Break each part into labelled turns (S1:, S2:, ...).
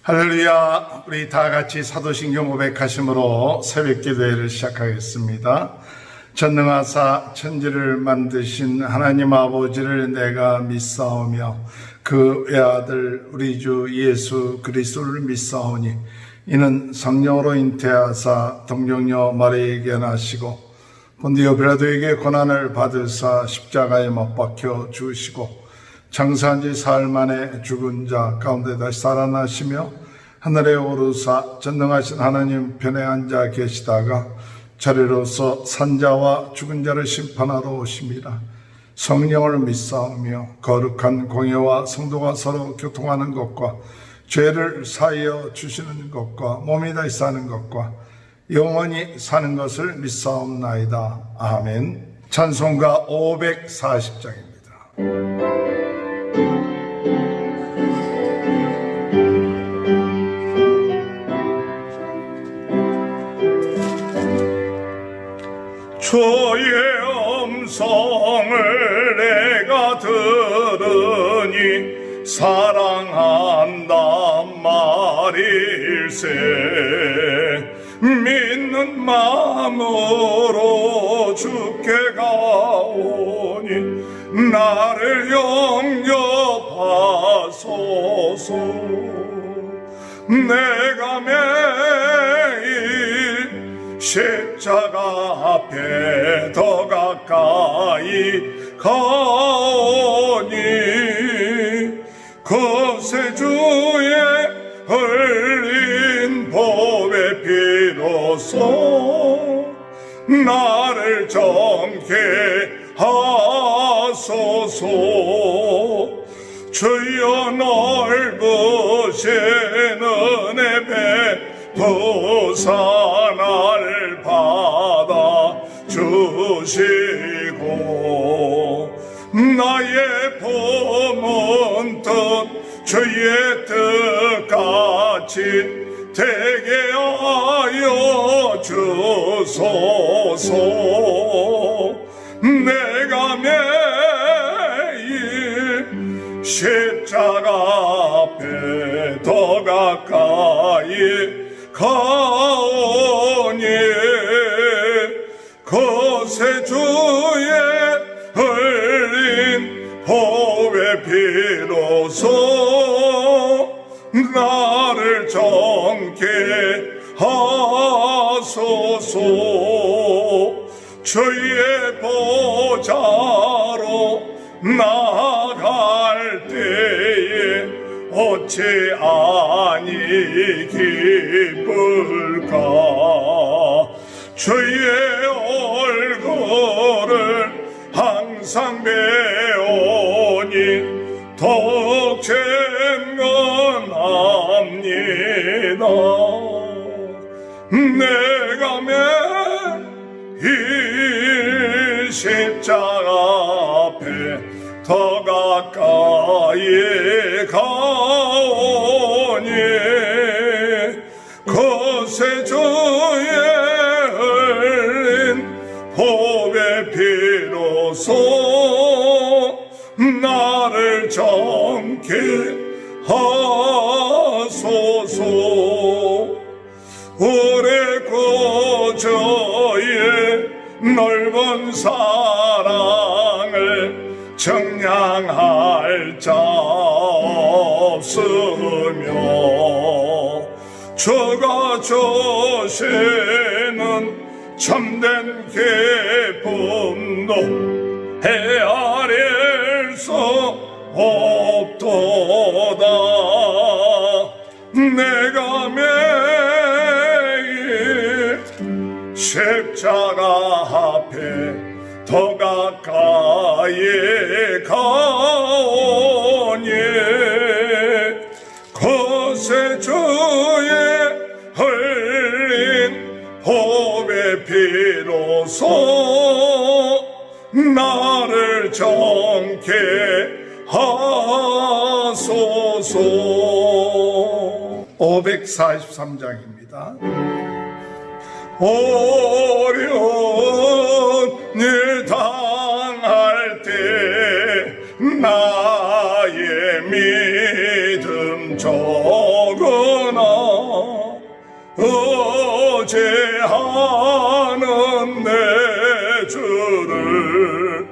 S1: 할렐루야. 우리 다 같이 사도신경 고백하심으로 새벽 기도회를 시작하겠습니다. 전능하사 천지를 만드신 하나님 아버지를 내가 믿사오며 그 외아들 우리 주 예수 그리스도를 믿사오니 이는 성령으로 잉태하사 동정녀 마리아에게 나시고 본디오 빌라도에게 고난을 받으사 십자가에 못 박혀 죽으시고 장사한 지 사흘 만에 죽은 자 가운데 다시 살아나시며 하늘에 오르사 전능하신 하나님 편에 앉아 계시다가 자리로서 산자와 죽은 자를 심판하러 오심이라. 성령을 믿사오며 거룩한 공예와 성도가 서로 교통하는 것과 죄를 사하여 주시는 것과 몸이 다시 사는 것과 영원히 사는 것을 믿사옵나이다. 아멘. 찬송가 540장입니다. 주의 음성을 내가 들으니 사랑한단 말일세. 믿는 마음으로 주께 가오니 나를 영접하소서. 내가 매일 십자가 앞에 더 가까이 가오니 거세 주의 흘린 보배 피로써 나를 정케 하소서. 주여 넓으신 은혜 베푸사 나를 받아 주시고 나의 품은 뜻 주의 뜻같이 되게 하여 주소서. 내가 매일 십자가 앞에 더 가까이 가오니 거세 주의 흘린 보배 피로써 나를 정케 하소서. 주의 보좌로 나아갈 때에 어찌 아니 기쁠까. 주의 얼굴을 항상 배우니 더욱 증언합니다. 내가 매일 십자가 앞에 더 가까이 가오니 거세 주의 흘린 보배 피로써 나를 정케 하소서. 우리 구주의 넓은 사랑을 청량할 자 없으며 주가 주시는 참된 기쁨도 헤아릴 수 없도다. 내가 매일 십자가 앞에 더 가까이 가오니 거세 주의 흘린 보배 피로써 나를 정케 하소서. 543장입니다. 어려운 일 당할 때 나의 믿음 적은 어제하는 내 주를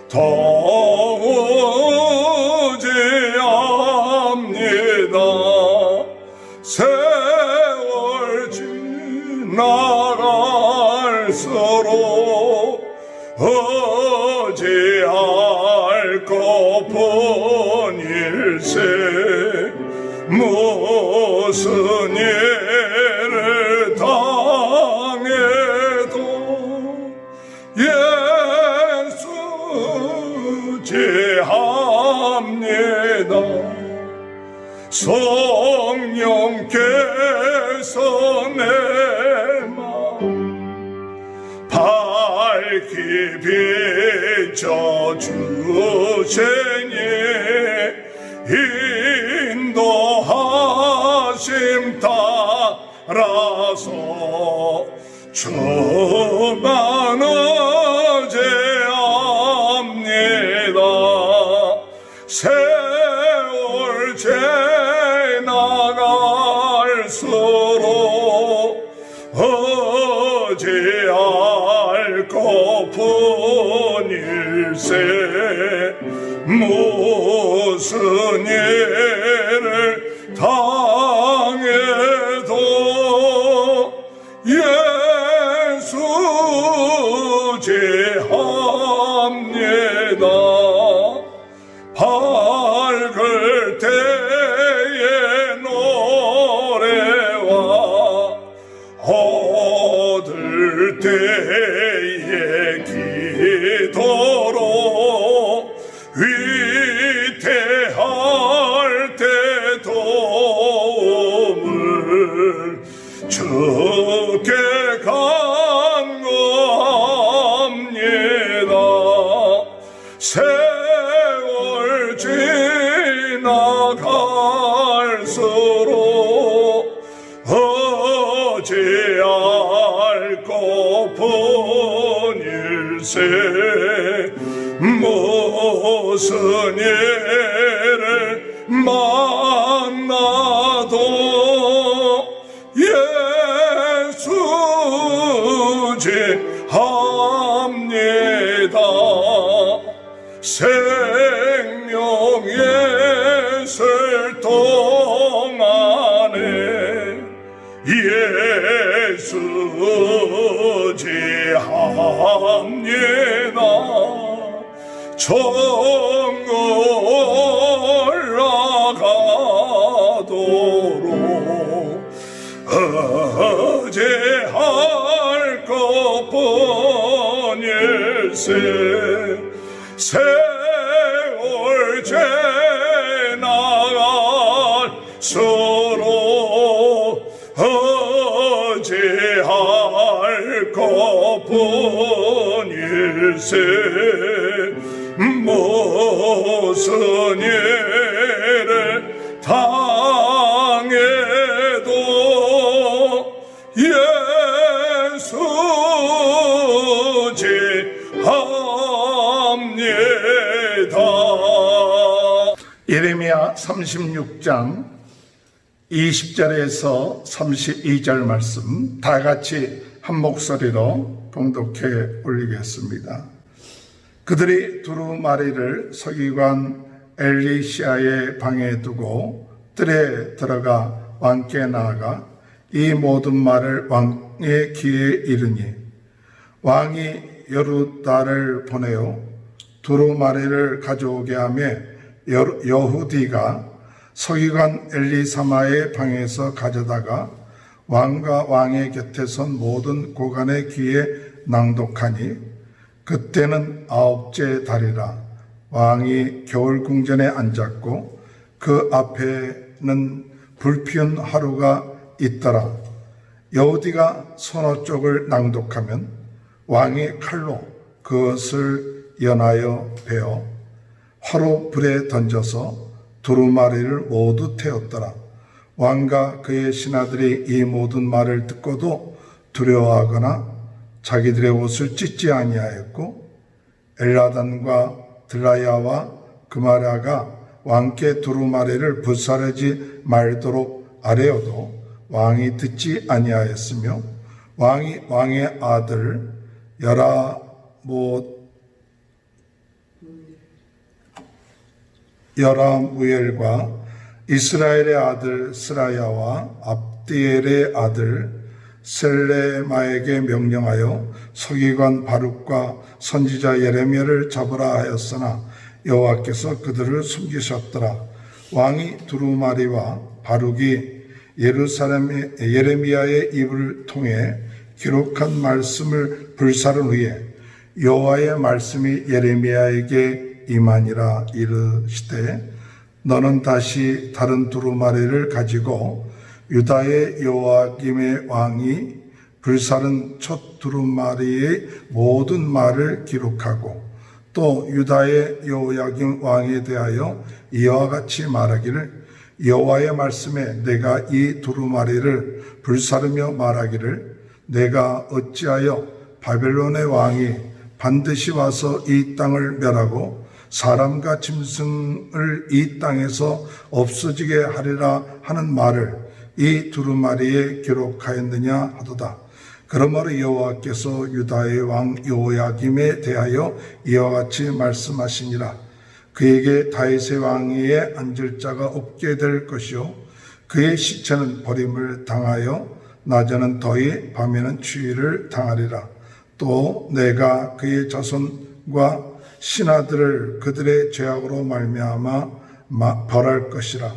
S1: 도우지합니다. 세월 지나갈수록 어찌할 것뿐 일세 무슨 일을 당해도 예수 지합니다. 성령께서 내 마음 밝히 비춰주시니 인도하심 따라서 주만 의지합니다. 세월 지나갈수록 어찌할 것뿐 일세 무슨 일을 당해도 예수 지합니다. 밝을 때의 노래와 어두울 때의 기도로 위태할 때 도움을 주께 간구합니다. 세월 지나갈수록 어찌할 것뿐 일세 무슨 일을 만나도 예수 지합니다. 생명 예술 동안에 예수 지합니다. 천국 올라가도록 어찌할 것뿐 일세 세월 지나갈수록 어찌할 것뿐 일세 무슨 일을 당해도 예수 지합니다. 예레미야 36장 20절에서 32절 말씀 다 같이 한 목소리로 봉독해 올리겠습니다. 그들이 두루마리를 서기관 엘리시아의 방에 두고 뜰에 들어가 왕께 나아가 이 모든 말을 왕의 귀에 이르니 왕이 여루다를 보내어 두루마리를 가져오게 하며 여후디가 서기관 엘리사마의 방에서 가져다가 왕과 왕의 곁에 선 모든 고관의 귀에 낭독하니 그때는 9째 달이라. 왕이 겨울 궁전에 앉았고 그 앞에는 불피운 하루가 있더라. 여후디가 서너 쪽을 낭독하면 왕이 칼로 그것을 연하여 베어 화로 불에 던져서 두루마리를 모두 태웠더라. 왕과 그의 신하들이 이 모든 말을 듣고도 두려워하거나 자기들의 옷을 찢지 아니하였고 엘라단과 들라야와 그마랴가 왕께 두루마리를 불사르지 말도록 아뢰어도 왕이 듣지 아니하였으며 왕의 아들 여라무엘과 이스라엘의 아들 스라야와 압디엘의 아들 셀레마에게 명령하여 서기관 바룩과 선지자 예레미야를 잡으라 하였으나 여호와께서 그들을 숨기셨더라. 왕이 두루마리와 바룩이 예레미야의 입을 통해 기록한 말씀을 불사른 후에 여호와의 말씀이 예레미야에게 임하니라. 이르시되 너는 다시 다른 두루마리를 가지고 유다의 요아김의 왕이 불사른 첫 두루마리의 모든 말을 기록하고 또 유다의 요야김 왕에 대하여 이와 같이 말하기를 여호와의 말씀에 내가 이 두루마리를 불사르며 말하기를 내가 어찌하여 바벨론의 왕이 반드시 와서 이 땅을 멸하고 사람과 짐승을 이 땅에서 없어지게 하리라 하는 말을 이 두루마리에 기록하였느냐 하도다. 그러므로 여호와께서 유다의 왕 요야김에 대하여 이와 같이 말씀하시니라. 그에게 다윗의 왕위에 앉을 자가 없게 될 것이요 그의 시체는 버림을 당하여 낮에는 더위 밤에는 추위를 당하리라. 또 내가 그의 자손과 신하들을 그들의 죄악으로 말미암아 벌할 것이라.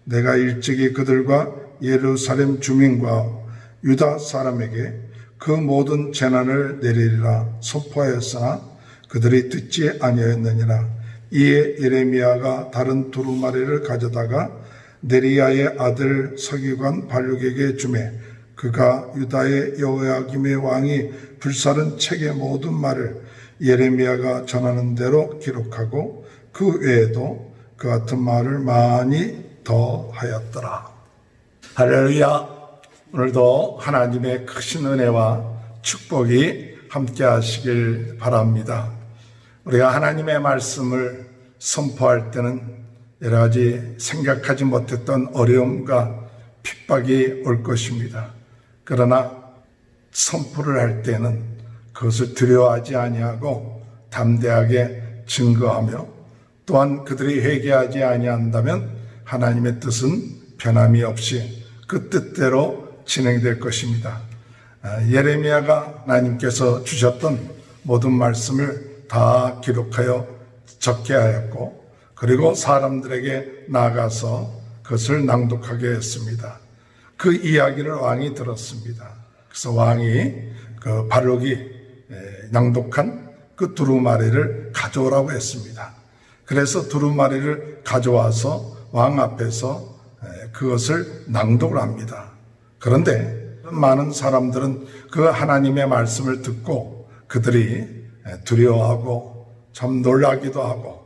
S1: 내가 일찍이 그들과 예루살렘 주민과 유다 사람에게 그 모든 재난을 내리리라 선포하였으나 그들이 듣지 아니하였느니라. 이에 예레미야가 다른 두루마리를 가져다가 네리야의 아들 서기관 바룩에게 주매 그가 유다의 여호야김의 왕이 불사른 책의 모든 말을 예레미야가 전하는 대로 기록하고 그 외에도 그 같은 말을 많이 더 하였더라. 할렐루야. 오늘도 하나님의 크신 은혜와 축복이 함께 하시길 바랍니다. 우리가 하나님의 말씀을 선포할 때는 여러 가지 생각하지 못했던 어려움과 핍박이 올 것입니다. 그러나 선포를 할 때는 그것을 두려워하지 아니하고 담대하게 증거하며 또한 그들이 회개하지 아니한다면 하나님의 뜻은 변함이 없이 그 뜻대로 진행될 것입니다. 예레미야가 하나님께서 주셨던 모든 말씀을 다 기록하여 적게 하였고 그리고 사람들에게 나가서 그것을 낭독하게 했습니다. 그 이야기를 왕이 들었습니다. 그래서 왕이 그 바룩이 낭독한 그 두루마리를 가져오라고 했습니다. 그래서 두루마리를 가져와서 왕 앞에서 그것을 낭독을 합니다. 그런데 많은 사람들은 그 하나님의 말씀을 듣고 그들이 두려워하고 참 놀라기도 하고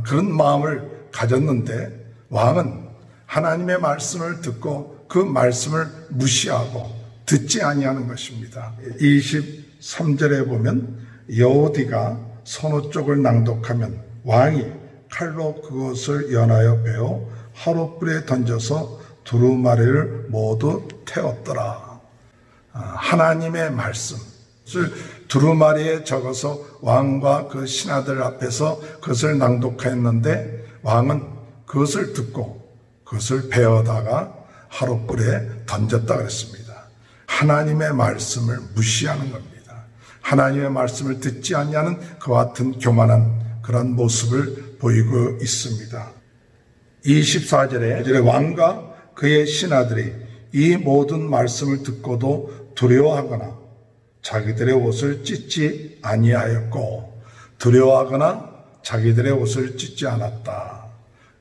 S1: 그런 마음을 가졌는데 왕은 하나님의 말씀을 듣고 그 말씀을 무시하고 듣지 아니하는 것입니다. 23절에 보면 여호디가 선호 쪽을 낭독하면 왕이 칼로 그것을 연하여 베어 화롯불에 던져서 두루마리를 모두 태웠더라. 하나님의 말씀을 두루마리에 적어서 왕과 그 신하들 앞에서 그것을 낭독했는데 왕은 그것을 듣고 그것을 베어다가 화롯불에 던졌다 그랬습니다. 하나님의 말씀을 무시하는 겁니다. 하나님의 말씀을 듣지 않냐는 그와 같은 교만한 그런 모습을 보이고 있습니다. 24절에 왕과 그의 신하들이 이 모든 말씀을 듣고도 두려워하거나 자기들의 옷을 찢지 아니하였고 두려워하거나 자기들의 옷을 찢지 않았다.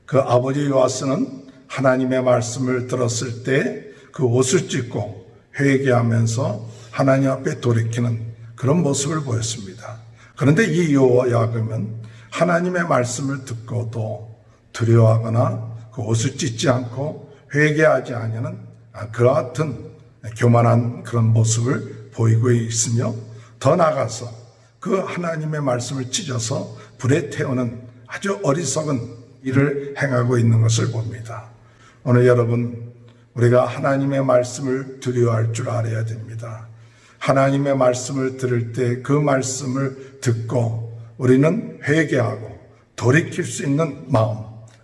S1: 그 아버지 요아스는 하나님의 말씀을 들었을 때 그 옷을 찢고 회개하면서 하나님 앞에 돌이키는 그런 모습을 보였습니다. 그런데 이 요야금은 하나님의 말씀을 듣고도 두려워하거나 그 옷을 찢지 않고 회개하지 아니하는 그와 같은 교만한 그런 모습을 보이고 있으며 더 나아가서 그 하나님의 말씀을 찢어서 불에 태우는 아주 어리석은 일을 행하고 있는 것을 봅니다. 오늘 여러분 우리가 하나님의 말씀을 두려워할 줄 알아야 됩니다. 하나님의 말씀을 들을 때 그 말씀을 듣고 우리는 회개하고 돌이킬 수 있는 마음,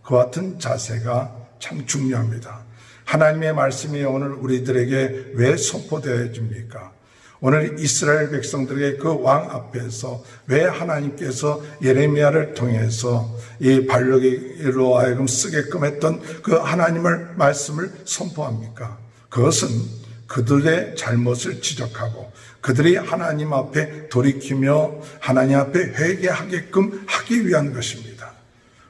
S1: 그 같은 자세가 참 중요합니다. 하나님의 말씀이 오늘 우리들에게 왜 선포되어 줍니까? 오늘 이스라엘 백성들에게 그 왕 앞에서 왜 하나님께서 예레미야를 통해서 이 반역으로 하여금 쓰게끔 했던 그 하나님의 말씀을 선포합니까? 그것은 그들의 잘못을 지적하고 그들이 하나님 앞에 돌이키며 하나님 앞에 회개하게끔 하기 위한 것입니다.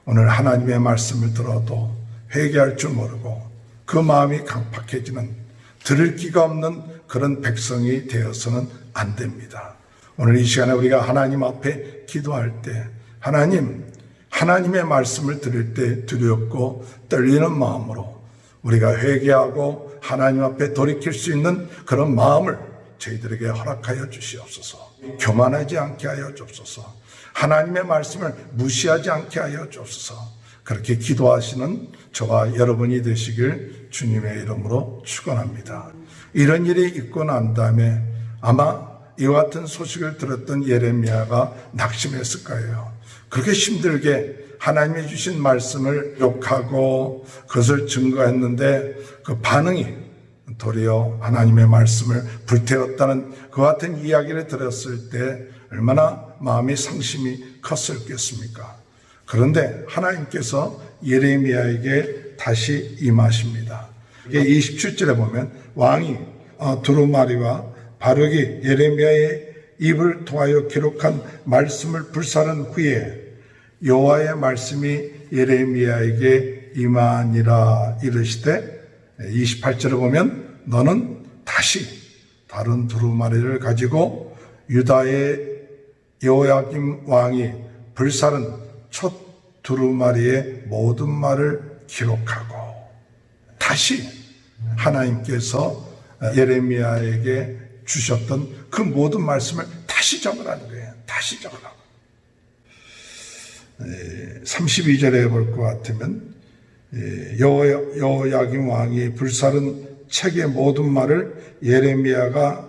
S1: 오늘 하나님의 말씀을 들어도 회개할 줄 모르고 그 마음이 강팍해지는 들을 기가 없는 그런 백성이 되어서는 안 됩니다. 오늘 이 시간에 우리가 하나님 앞에 기도할 때 하나님의 말씀을 들을 때 두렵고 떨리는 마음으로 우리가 회개하고 하나님 앞에 돌이킬 수 있는 그런 마음을 저희들에게 허락하여 주시옵소서. 교만하지 않게 하여 주옵소서. 하나님의 말씀을 무시하지 않게 하여 주옵소서. 그렇게 기도하시는 저와 여러분이 되시길 주님의 이름으로 축원합니다. 이런 일이 있고 난 다음에 아마 이와 같은 소식을 들었던 예레미야가 낙심했을 거예요. 그렇게 힘들게 하나님이 주신 말씀을 욕하고 그것을 증거했는데 그 반응이 도리어 하나님의 말씀을 불태웠다는 그 같은 이야기를 들었을 때 얼마나 마음의 상심이 컸었겠습니까? 그런데 하나님께서 예레미야에게 다시 임하십니다. 이게 27절에 보면 왕이 두루마리와 바룩이 예레미야의 입을 통하여 기록한 말씀을 불사른 후에 여호와의 말씀이 예레미야에게 임하니라 이르시되 28절에 보면 너는 다시 다른 두루마리를 가지고 유다의 여호야김 왕이 불사른 첫 두루마리의 모든 말을 기록하고 다시 하나님께서 예레미야에게 주셨던 그 모든 말씀을 다시 적으라는 거예요. 다시 적으라고. 32절에 볼 것 같으면 여호야김 왕이 불사른 책의 모든 말을 예레미야가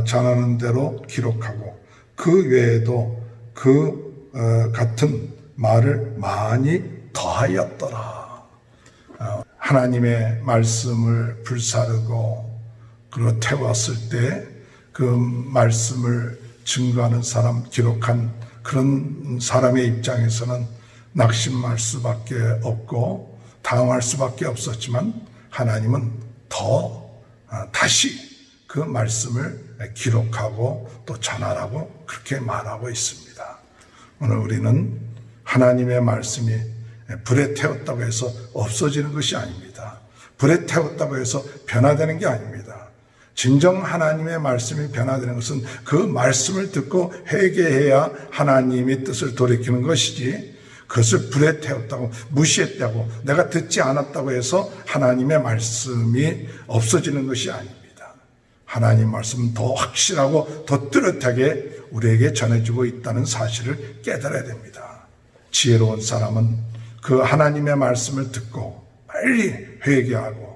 S1: 전하는 대로 기록하고 그 외에도 그 같은 말을 많이 더하였더라. 하나님의 말씀을 불사르고 그리고 태웠을 때 그 말씀을 증거하는 사람, 기록한 그런 사람의 입장에서는 낙심할 수밖에 없고 당황할 수밖에 없었지만 하나님은 더 다시 그 말씀을 기록하고 또 전하라고 그렇게 말하고 있습니다. 오늘 우리는 하나님의 말씀이 불에 태웠다고 해서 없어지는 것이 아닙니다. 불에 태웠다고 해서 변화되는 게 아닙니다. 진정 하나님의 말씀이 변화되는 것은 그 말씀을 듣고 회개해야 하나님의 뜻을 돌이키는 것이지 그것을 불에 태웠다고 무시했다고 내가 듣지 않았다고 해서 하나님의 말씀이 없어지는 것이 아닙니다. 하나님 말씀은 더 확실하고 더 뚜렷하게 우리에게 전해지고 있다는 사실을 깨달아야 됩니다. 지혜로운 사람은 그 하나님의 말씀을 듣고 빨리 회개하고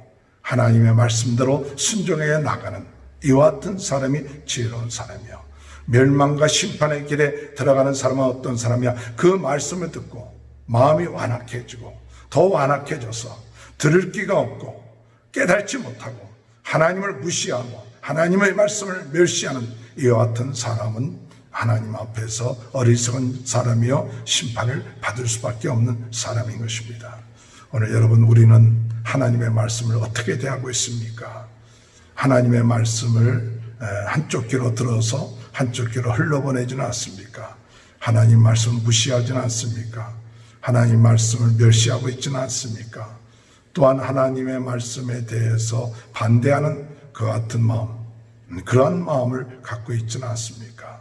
S1: 하나님의 말씀대로 순종해 나가는 이와 같은 사람이 지혜로운 사람이요. 멸망과 심판의 길에 들어가는 사람은 어떤 사람이야? 그 말씀을 듣고 마음이 완악해지고 더 완악해져서 들을 기가 없고 깨닫지 못하고 하나님을 무시하고 하나님의 말씀을 멸시하는 이와 같은 사람은 하나님 앞에서 어리석은 사람이요 심판을 받을 수밖에 없는 사람인 것입니다. 오늘 여러분 우리는 하나님의 말씀을 어떻게 대하고 있습니까? 하나님의 말씀을 한쪽 귀로 들어서 한쪽 귀로 흘러보내지는 않습니까? 하나님 말씀을 무시하지는 않습니까? 하나님 말씀을 멸시하고 있지는 않습니까? 또한 하나님의 말씀에 대해서 반대하는 그 같은 마음, 그러한 마음을 갖고 있지는 않습니까?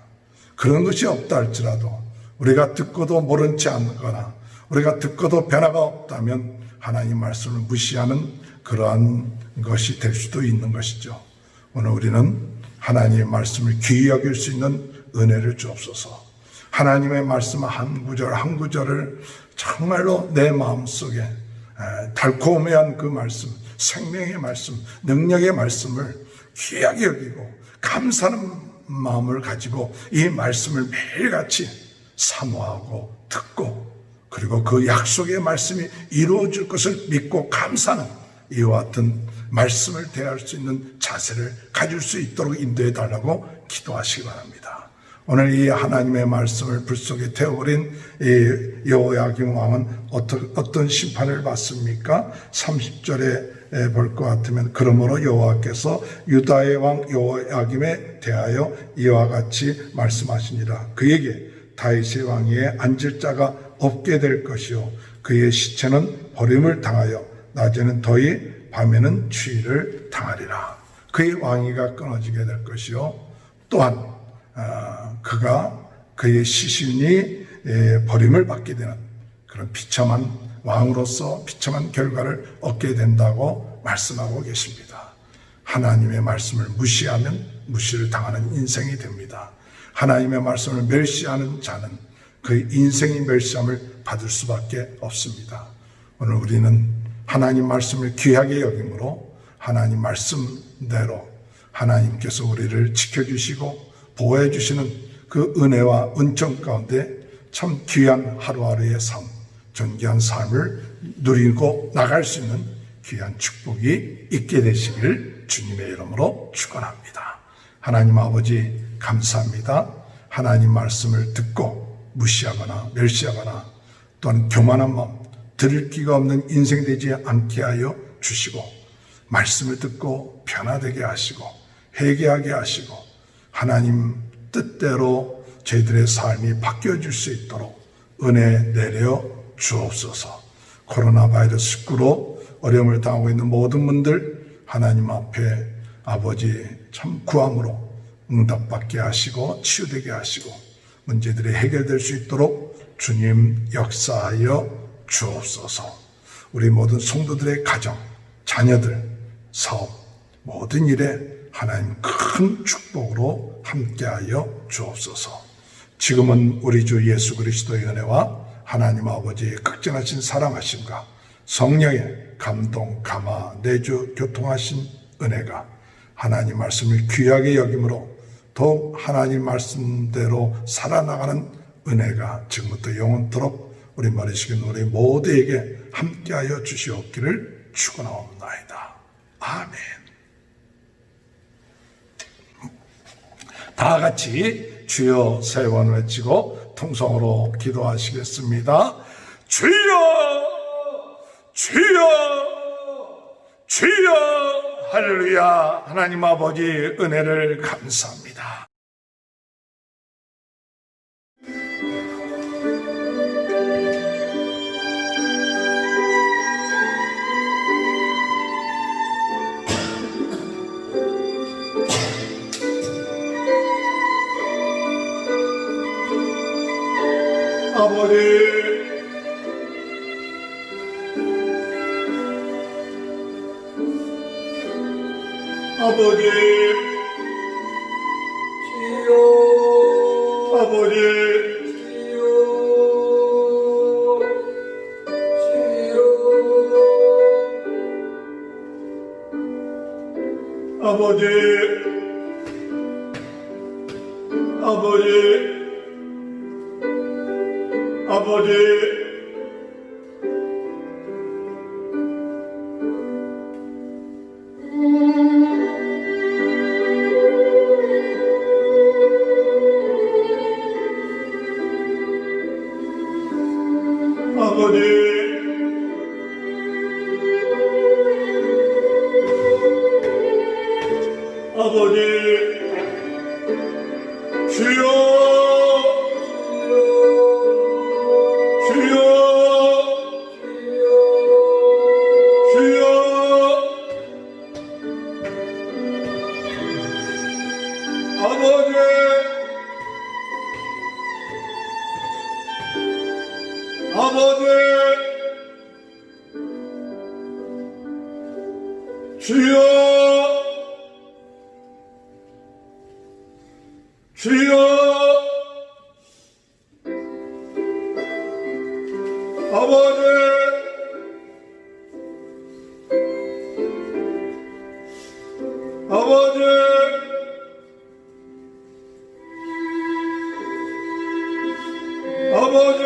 S1: 그런 것이 없다 할지라도 우리가 듣고도 모른 채 않거나 우리가 듣고도 변화가 없다면 하나님 말씀을 무시하는 그러한 것이 될 수도 있는 것이죠. 오늘 우리는 하나님의 말씀을 귀히 여길 수 있는 은혜를 주옵소서. 하나님의 말씀 한 구절 한 구절을 정말로 내 마음속에 달콤한 그 말씀, 생명의 말씀, 능력의 말씀을 귀하게 여기고 감사하는 마음을 가지고 이 말씀을 매일같이 사모하고 듣고, 그리고 그 약속의 말씀이 이루어질 것을 믿고 감사하는 이와 같은 말씀을 대할 수 있는 자세를 가질 수 있도록 인도해 달라고 기도하시기 바랍니다. 오늘 이 하나님의 말씀을 불 속에 태워버린 여호야김 왕은 어떤 심판을 받습니까? 30절에 볼 것 같으면, 그러므로 여호와께서 유다의 왕 여호야김에 대하여 이와 같이 말씀하시니라. 그에게 다윗의 왕위에 앉을 자가 없게 될 것이요, 그의 시체는 버림을 당하여 낮에는 더위, 밤에는 추위를 당하리라. 그의 왕위가 끊어지게 될 것이요, 또한 그의 시신이 버림을 받게 되는 그런 비참한 왕으로서 비참한 결과를 얻게 된다고 말씀하고 계십니다. 하나님의 말씀을 무시하면 무시를 당하는 인생이 됩니다. 하나님의 말씀을 멸시하는 자는 그 인생이 멸시함을 받을 수밖에 없습니다. 오늘 우리는 하나님 말씀을 귀하게 여김으로 하나님 말씀대로 하나님께서 우리를 지켜주시고 보호해 주시는 그 은혜와 은총 가운데 참 귀한 하루하루의 삶, 존귀한 삶을 누리고 나갈 수 있는 귀한 축복이 있게 되시길 주님의 이름으로 축원합니다. 하나님 아버지 감사합니다. 하나님 말씀을 듣고 무시하거나 멸시하거나 또는 교만한 마음, 들을 기가 없는 인생 되지 않게 하여 주시고, 말씀을 듣고 변화되게 하시고 회개하게 하시고 하나님 뜻대로 저희들의 삶이 바뀌어질 수 있도록 은혜 내려 주옵소서. 코로나 바이러스 19로 어려움을 당하고 있는 모든 분들 하나님 앞에 아버지 참 구함으로 응답받게 하시고 치유되게 하시고 문제들이 해결될 수 있도록 주님 역사하여 주옵소서. 우리 모든 성도들의 가정, 자녀들, 사업, 모든 일에 하나님 큰 축복으로 함께하여 주옵소서. 지금은 우리 주 예수 그리스도의 은혜와 하나님 아버지의 극진하신 사랑하심과 성령의 감동, 감화, 내주, 교통하신 은혜가 하나님 말씀을 귀하게 여김으로 더욱 하나님 말씀대로 살아나가는 은혜가 지금부터 영원토록 우리 머리식인 우리 모두에게 함께하여 주시옵기를 축원하옵나이다. 아멘. 다 같이 주여 세 번 외치고 통성으로 기도하시겠습니다. 주여 주여 주여. 할렐루야. 하나님 아버지 은혜를 감사합니다. 아버지 아버지 주여 아버지 주여 주여 아버지 아버지 아버지 아버지 주여 주여 주여 아버지 아버지 주여 주여 아버지 아버지, 아버지,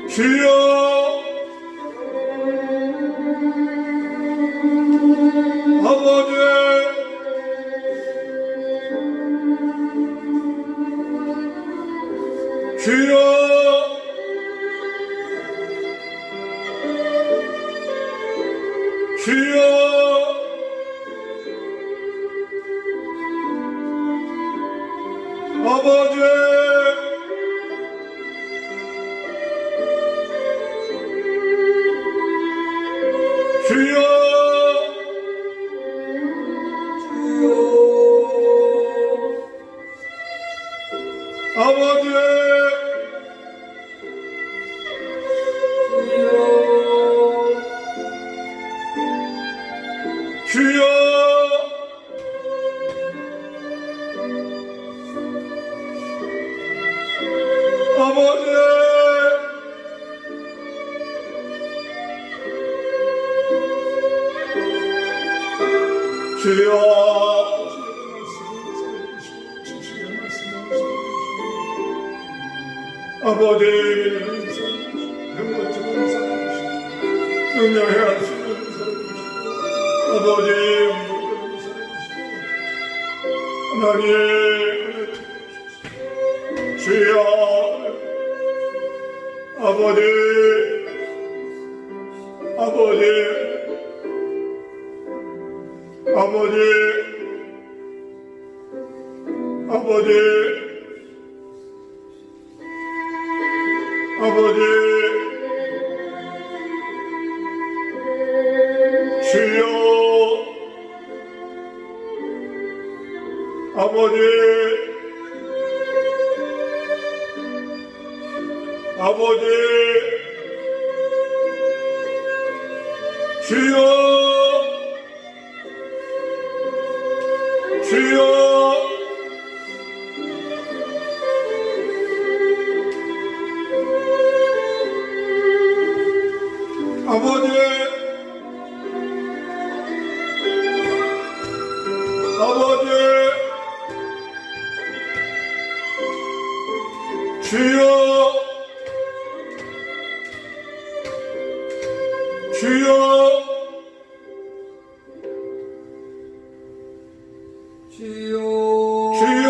S1: 주여, 아버지, 주여, 주여, 아버지, 주여, 아버지, 주여, 아버지, 주여, 아버지, 능력해 하시는 아버지, 하나님, 주여, 아버지, 아버지, 아버지, 아버지, 아버지, 주여, 아버지, 아버지, 주여, 주여, 아버지, 아버지, 주여, 주여, 주여, 주여,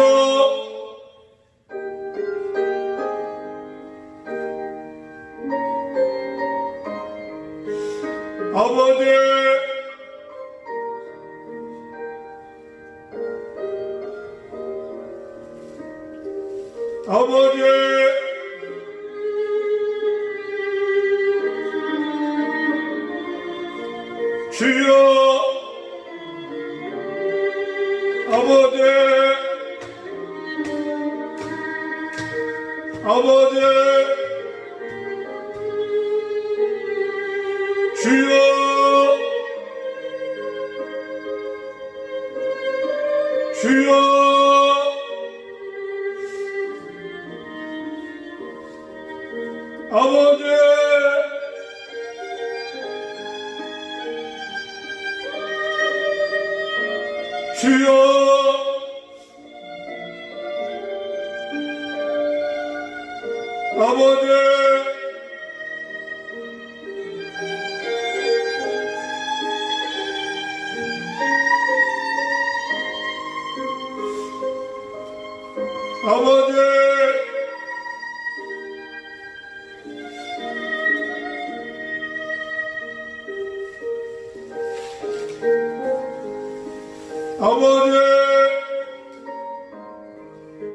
S1: 아버지, 아버지, 주여, 아버지, 아버지, 주여, 주여, 아버지, 주여, 아버지, 아버지, 아버지,